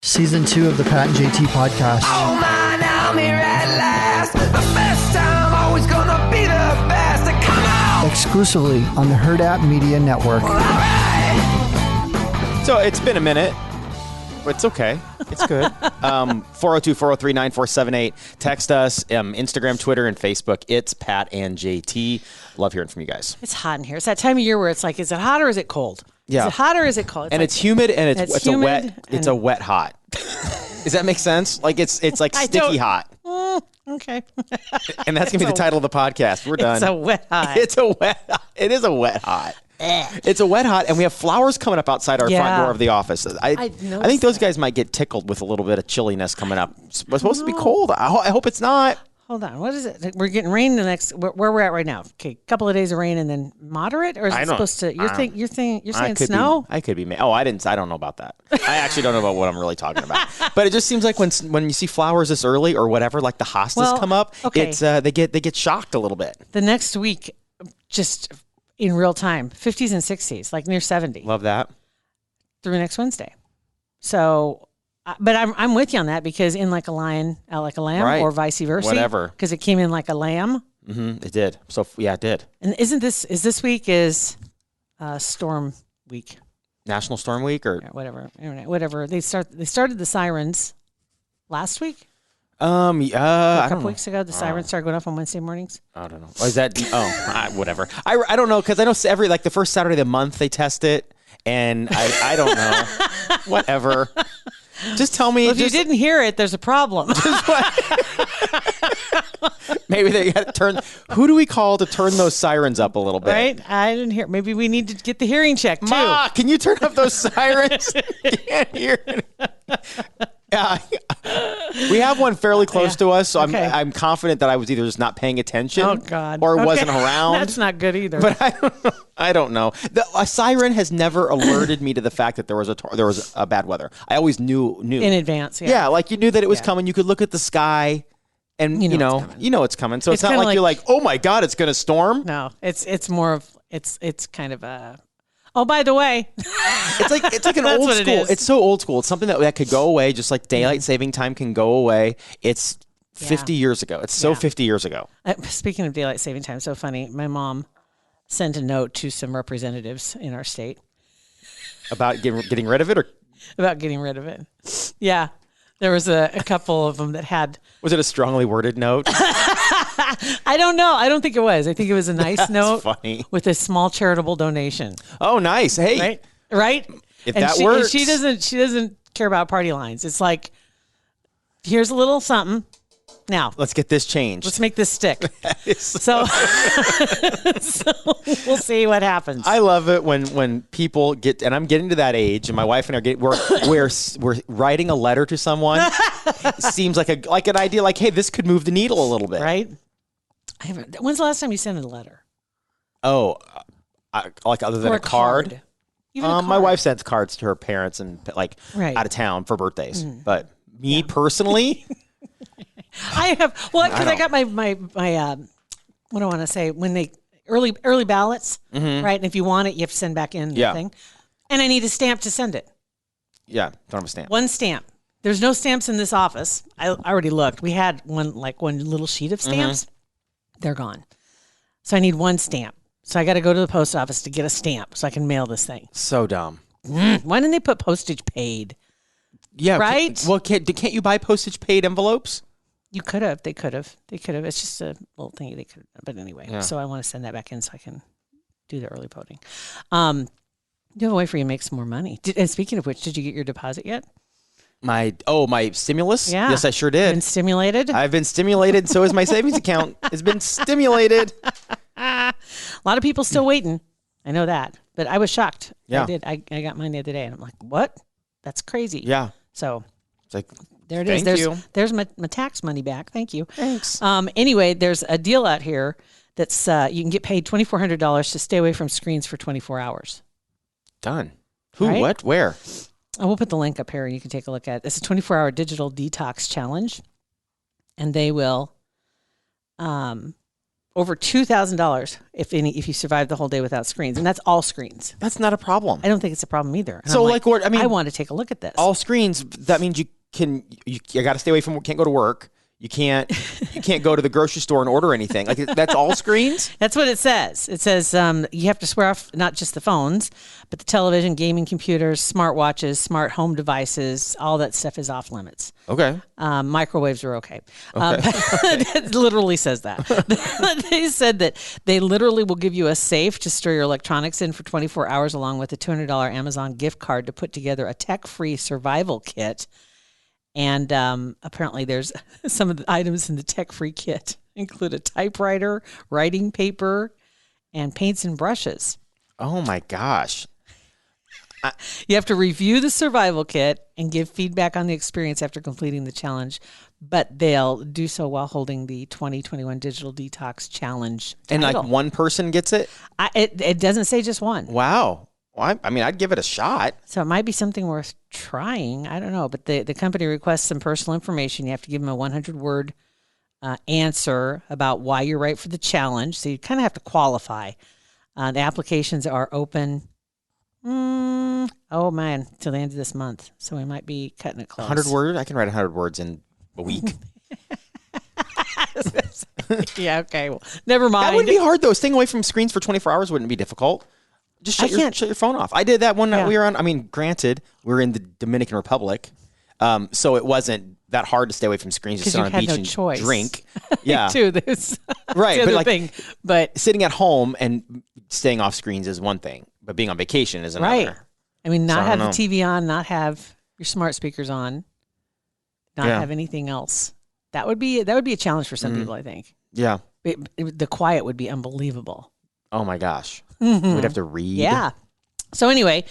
Season 2 of the Pat and JT podcast. Oh man, I'm here at last. The best time, always gonna be the best. Come on! Exclusively on the Hurrdat Media Network. Well, all right. So it's been a minute, but it's okay. It's good. 402-403-9478. Text us, Instagram, Twitter, and Facebook. It's Pat and JT. Love hearing from you guys. It's hot in here. It's that time of year where it's like, is it hot or is it cold? Yeah. Is it hot or is it cold? And it's humid and it's a humid wet. It's a wet hot. Does that make sense? Like it's like sticky hot. Okay. And that's gonna be the title of the podcast. We're done. It's a wet hot. It is a wet hot. It's a wet hot, and we have flowers coming up outside our front door of the office. I think those guys might get tickled with a little bit of chilliness coming up. It's supposed to be cold. I hope it's not. Hold on. What is it? We're getting rain the next. Where we're at right now? Okay, couple of days of rain and then moderate, or is it supposed to? You're saying snow? I could be. I don't know about that. I actually don't know about what I'm really talking about. But it just seems like when you see flowers this early or whatever, like the hostas come up, it's they get shocked a little bit. The next week, just in real time, 50s and 60s, like near 70. Love that. Through next Wednesday. So. But I'm with you on that because in like a lion, out like a lamb, right. Or vice versa. Whatever. Because it came in like a lamb. Mm-hmm. It did. So yeah, it did. And this week is storm week? National Storm Week or whatever. They started the sirens last week. A couple weeks ago, the sirens started going off on Wednesday mornings. I don't know. Is that? Whatever. I don't know because I know the first Saturday of the month they test it, and I don't know. Whatever. Just tell me. Well, if you didn't hear it, there's a problem. Maybe they got to turn. Who do we call to turn those sirens up a little bit? Right? I didn't hear. Maybe we need to get the hearing checked too. Ma, can you turn up those sirens? Can't hear it. We have one fairly close to us, so I'm confident that I was either just not paying attention, or wasn't around. That's not good either. But I don't know. A siren has never alerted me to the fact that there was a bad weather. I always knew in advance. Yeah, like you knew that it was coming. You could look at the sky, and you know it's coming. So it's not like you're like, oh my God, it's going to storm. No, it's more of it's kind of a. Oh, by the way, it's like an old school. It's so old school. It's something that could go away, just like daylight saving time can go away. It's 50 years ago. It's so 50 years ago. Speaking of daylight saving time, so funny. My mom sent a note to some representatives in our state about getting rid of it, or about getting rid of it. Yeah, there was a couple of them that had. Was it a strongly worded note? I don't know. I don't think it was. I think it was a nice note funny. With a small charitable donation. Oh, nice. Hey. Right? If that works. She doesn't care about party lines. It's like, here's a little something. Now. Let's get this changed. Let's make this stick. So we'll see what happens. I love it when people get, and I'm getting to that age, and my wife and I we're writing a letter to someone. It seems like an idea, like, hey, this could move the needle a little bit. Right? When's the last time you sent a letter? Oh, like other than a card? Even a card. My wife sends cards to her parents and out of town for birthdays. But me personally, I have because I got my what do I want to say, when they early ballots, right? And if you want it, you have to send back in the thing. And I need a stamp to send it. Yeah, don't have a stamp. One stamp. There's no stamps in this office. I already looked. We had one little sheet of stamps. They're gone. So I need one stamp. So I got to go to the post office to get a stamp so I can mail this thing. So dumb. Why didn't they put postage paid? Yeah. Right? Can't you buy postage paid envelopes? You could have. They could have. It's just a little thing they could. But anyway, so I want to send that back in so I can do the early voting. You have a way for you to make some more money. And speaking of which, did you get your deposit yet? My stimulus? Yeah. Yes, I sure did. Been stimulated? I've been stimulated. So is my savings account. It's been stimulated. A lot of people still waiting. I know that. But I was shocked. Yeah. I did. I got mine the other day. And I'm like, what? That's crazy. Yeah. So it's like, there it is. There's my tax money back. Thank you. Thanks. Anyway, there's a deal out here that's you can get paid $2,400 to stay away from screens for 24 hours. Done. Who? Right? What? Where? I will put the link up here and you can take a look at it. It's a 24-hour digital detox challenge. And they will over $2,000 if you survive the whole day without screens, and that's all screens. That's not a problem. I don't think it's a problem either. And So I'm like, what I mean, I want to take a look at this. all screens. That means you got to stay away from. Can't go to work. You can't go to the grocery store and order anything. Like that's all screens. That's what it says. It says you have to swear off not just the phones, but the television, gaming computers, smartwatches, smart home devices. All that stuff is off limits. Okay. Microwaves are okay. It literally says that. They said that they literally will give you a safe to store your electronics in for 24 hours, along with a $200 Amazon gift card to put together a tech-free survival kit. And apparently there's some of the items in the tech-free kit include a typewriter, writing paper, and paints and brushes. Oh, my gosh. You have to review the survival kit and give feedback on the experience after completing the challenge, but they'll do so while holding the 2021 Digital Detox Challenge title. And like one person gets it? It doesn't say just one. Wow. Well, I mean, I'd give it a shot. So it might be something worth trying. I don't know. But the company requests some personal information. You have to give them a 100-word answer about why you're right for the challenge. So you kind of have to qualify. The applications are open, till the end of this month. So we might be cutting it close. 100 words? I can write 100 words in a week. Yeah, okay. Well, never mind. That wouldn't be hard, though. Staying away from screens for 24 hours wouldn't be difficult. Just shut your phone off. I did that one night we were on. I mean, granted, we were in the Dominican Republic, so it wasn't that hard to stay away from screens. Just sit on a beach and drink. Yeah, too. There's right, but thing. But sitting at home and staying off screens is one thing, but being on vacation is another. Right. I mean, not have the TV on, not have your smart speakers on, not have anything else. That would be a challenge for some people, I think. Yeah. The quiet would be unbelievable. Oh my gosh. We'd have to read. Yeah. So anyway,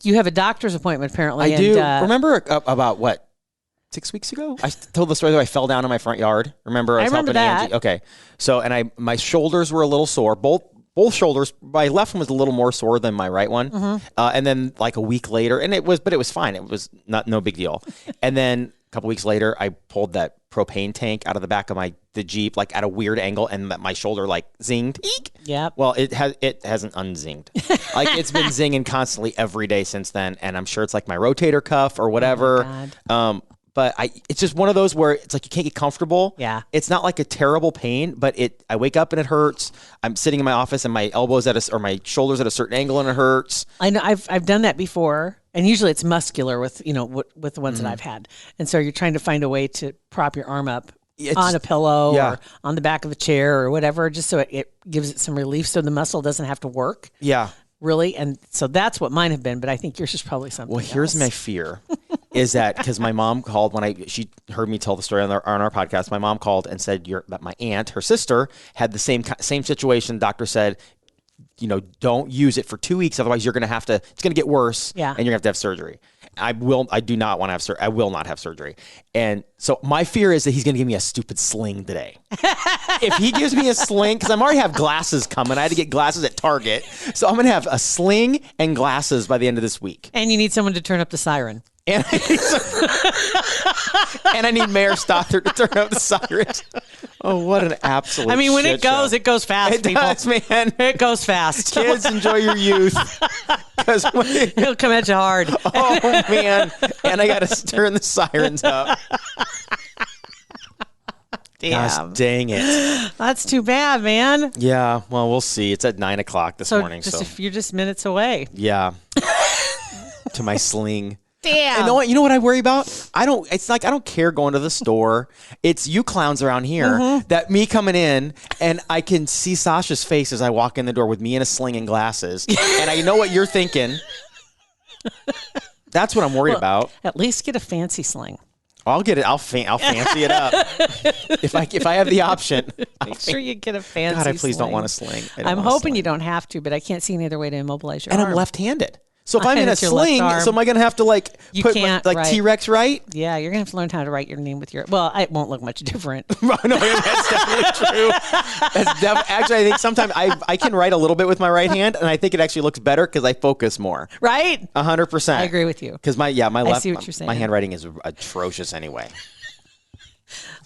you have a doctor's appointment apparently. I do. Remember about what? 6 weeks ago? I told the story that I fell down in my front yard. Remember? I was remember helping that. Angie. Okay. So, and my shoulders were a little sore. Both shoulders. My left one was a little more sore than my right one. And then like a week later, but it was fine. It was no big deal. And then a couple weeks later, I pulled that propane tank out of the back of the Jeep, like at a weird angle, and that my shoulder like zinged. Eek! Yep. Well, it hasn't unzinged. Like it's been zinging constantly every day since then, and I'm sure it's like my rotator cuff or whatever. Oh But it's just one of those where it's like you can't get comfortable. Yeah. It's not like a terrible pain, but I wake up and it hurts. I'm sitting in my office and my elbows or my shoulders at a certain angle and it hurts. I know I've done that before, and usually it's muscular with the ones that I've had, and so you're trying to find a way to prop your arm up on a pillow or on the back of a chair or whatever, just so it gives it some relief, so the muscle doesn't have to work. Yeah. Really, and so that's what mine have been, but I think yours is probably something. Well, here's my fear, is that because my mom called she heard me tell the story on our podcast. My mom called and said that my aunt, her sister, had the same situation. Doctor said, don't use it for 2 weeks, otherwise you're gonna have to. It's gonna get worse, and you're gonna have to have surgery. I do not want to have surgery. I will not have surgery. And so my fear is that he's going to give me a stupid sling today. If he gives me a sling, because I already have glasses coming. I had to get glasses at Target. So I'm going to have a sling and glasses by the end of this week. And you need someone to turn up the siren. And I need Mayor Stothard to turn up the sirens. Oh, what an absolute I mean, when shit it goes fast, it people. Does, man. It goes fast. Kids, enjoy your youth. Because it'll come at you hard. Oh, man. And I got to turn the sirens up. Damn. Gosh, dang it. That's too bad, man. Yeah, well, we'll see. It's at 9 o'clock this morning. You're just minutes away. Yeah. To my sling. Damn. And you know what I worry about? It's like I don't care going to the store. It's you clowns around here that me coming in and I can see Sasha's face as I walk in the door with me in a sling and glasses. And I know what you're thinking. That's what I'm worried about. At least get a fancy sling. I'll get it. I'll fancy it up. If I have the option. Make sure you get a fancy God, I please sling. don't want a sling. I'm hoping you don't have to, but I can't see any other way to immobilize your arm. And I'm left-handed. So if I'm in a It's your sling, left so am I going to have to You put can't, like right. T-Rex right? Yeah, you're going to have to learn how to write your name with your... Well, it won't look much different. No, that's definitely true. Actually, I think sometimes I can write a little bit with my right hand, and I think it actually looks better because I focus more. Right? 100%. I agree with you. Because my left, see what you're saying. my handwriting is atrocious anyway.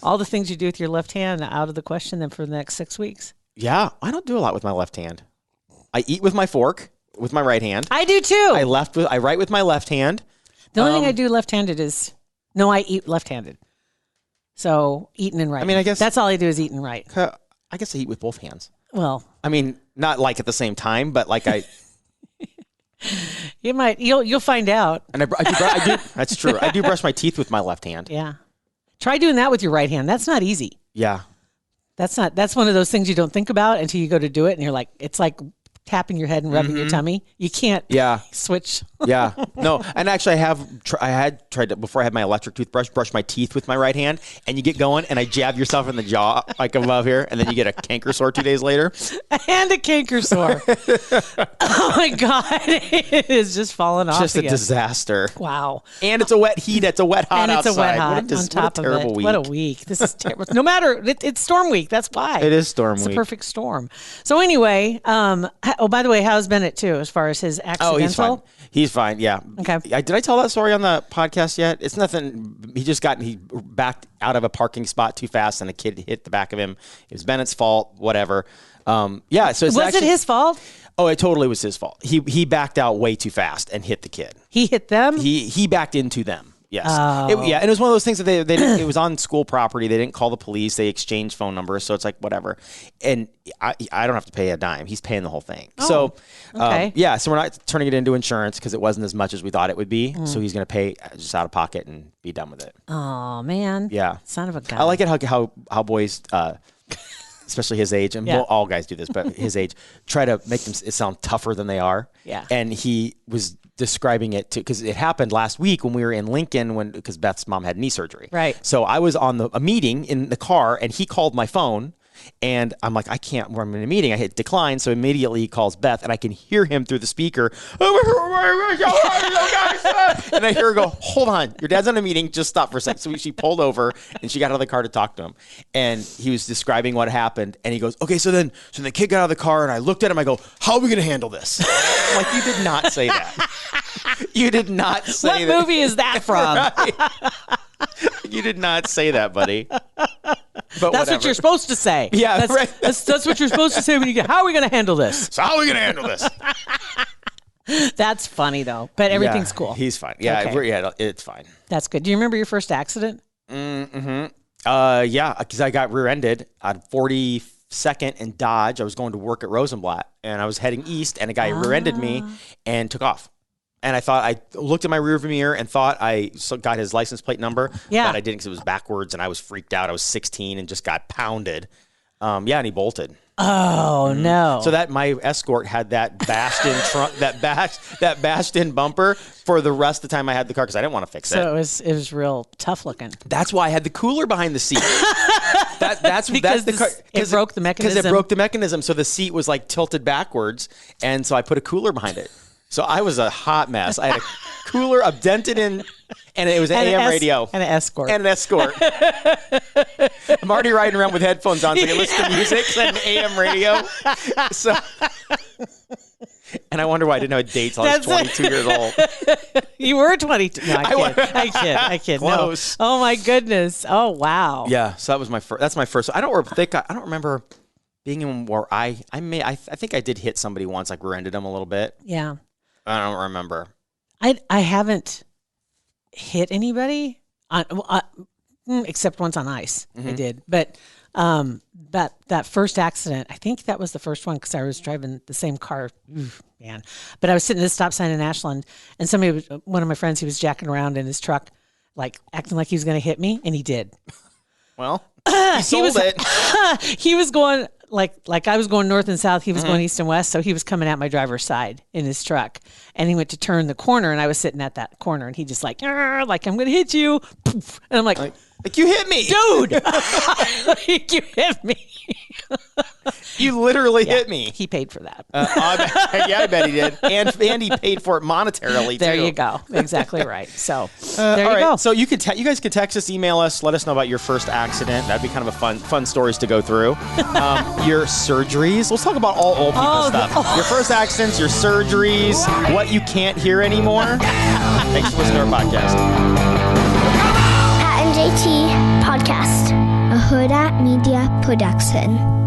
All the things you do with your left hand out of the question then for the next 6 weeks. Yeah, I don't do a lot with my left hand. I eat with my fork with my right hand. I do too. I write with my left hand. The only thing I do left-handed is I eat left-handed. So eating and writing. I mean, I guess that's all I do is eat and write. I guess I eat with both hands. Well, I mean, not like at the same time, but like I. You'll find out. And I do. That's true. I do brush my teeth with my left hand. Yeah. Try doing that with your right hand. That's not easy. Yeah. That's one of those things you don't think about until you go to do it, and you're like, it's like tapping your head and rubbing your tummy. You can't switch. Yeah. No. And actually, I had tried to, before I had my electric toothbrush, brush my teeth with my right hand, and you get going, and I jab yourself in the jaw, like above here, and then you get a canker sore 2 days later. And a canker sore. Oh, my God. It is just falling off Just a again. disaster. Wow. And it's a wet heat. It's a wet hot and it's outside. a wet hot on top what a terrible of it. week. What a week. This is terrible. No matter, it's storm week. That's why. It is storm week. week. It's a perfect storm. So anyway, by the way, how's Bennett too, as far as his accidental? Oh, he's fine. He's fine. Yeah. Okay. Did I tell that story on the podcast yet? It's nothing. He backed out of a parking spot too fast, and a kid hit the back of him. It was Bennett's fault. Whatever. Yeah. So was it his fault? Oh, it totally was his fault. He backed out way too fast and hit the kid. He hit them? He backed into them. Yes. Oh. And it was one of those things that they didn't, it was on school property. They didn't call the police. They exchanged phone numbers. So it's like, whatever. And I don't have to pay a dime. He's paying the whole thing. Oh, okay. So we're not turning it into insurance because it wasn't as much as we thought it would be. So he's going to pay just out of pocket and be done with it. Oh, man. Yeah. Son of a gun. I like it how boys, especially his age, and all guys do this, but his age, try to make them sound tougher than they are. Yeah. And he was describing it because it happened last week when we were in Lincoln because Beth's mom had knee surgery. Right. So I was on a meeting in the car, and he called my phone. And I'm like, I can't, I'm in a meeting. I hit decline. So immediately he calls Beth, and I can hear him through the speaker. And I hear her go, hold on, your dad's on a meeting. Just stop for a second. So she pulled over, and she got out of the car to talk to him. And he was describing what happened. And he goes, okay, so then the kid got out of the car, and I looked at him. I go, how are we going to handle this? I'm like, you did not say that. You did not say that. What movie is that from? Right. You did not say that, buddy. But that's what you're supposed to say. Yeah, that's, right. That's what you're supposed to say when you get, how are we going to handle this? So how are we going to handle this? That's funny, though. But everything's cool. He's fine. Yeah, okay. It's fine. That's good. Do you remember your first accident? Mm-hmm. Yeah, because I got rear-ended on 42nd and Dodge. I was going to work at Rosenblatt, and I was heading east, and a guy rear-ended me and took off. And I looked at my rearview mirror and thought I got his license plate number. Yeah. But I didn't because it was backwards, and I was freaked out. I was 16 and just got pounded. And he bolted. Oh no! So that my Escort had that bashed in trunk, that bashed in bumper for the rest of the time I had the car because I didn't want to fix it. So it was real tough looking. That's why I had the cooler behind the seat. That's because it broke the mechanism. Because it broke the mechanism, so the seat was like tilted backwards, and so I put a cooler behind it. So I was a hot mess. I had a cooler, a dented in, and it was an AM radio. And an Escort. And an Escort. I'm already riding around with headphones on so I can listen to music and an AM radio. So, and I wonder why I didn't have a date till I was 22 years old. You were 22. No, I kid. Close. No. Oh, my goodness. Oh, wow. Yeah, so that was my first. That's my first. I don't remember being in where I think I did hit somebody once, like rear-ended them a little bit. Yeah. I don't remember. I haven't hit anybody except once on ice. I did, but that first accident, I think that was the first one because I was driving the same car. Man, but I was sitting at the stop sign in Ashland, and one of my friends, he was jacking around in his truck, like acting like he was going to hit me, and he did. Well, he sold it. He was going. Like I was going north and south, he was going east and west, so he was coming at my driver's side in his truck, and he went to turn the corner, and I was sitting at that corner, and he just like I'm going to hit you, and I'm like you hit me, dude, you hit me. You literally hit me. He paid for that. I bet he did, and he paid for it monetarily. There too. you go, exactly right. So there you go. So you guys can text us, email us, let us know about your first accident. That'd be kind of a fun stories to go through. Your surgeries. Let's talk about all old people stuff. Your first accidents, your surgeries, what you can't hear anymore. Thanks for listening to our podcast. Pat and JT Podcast. Hurrdat Media Production.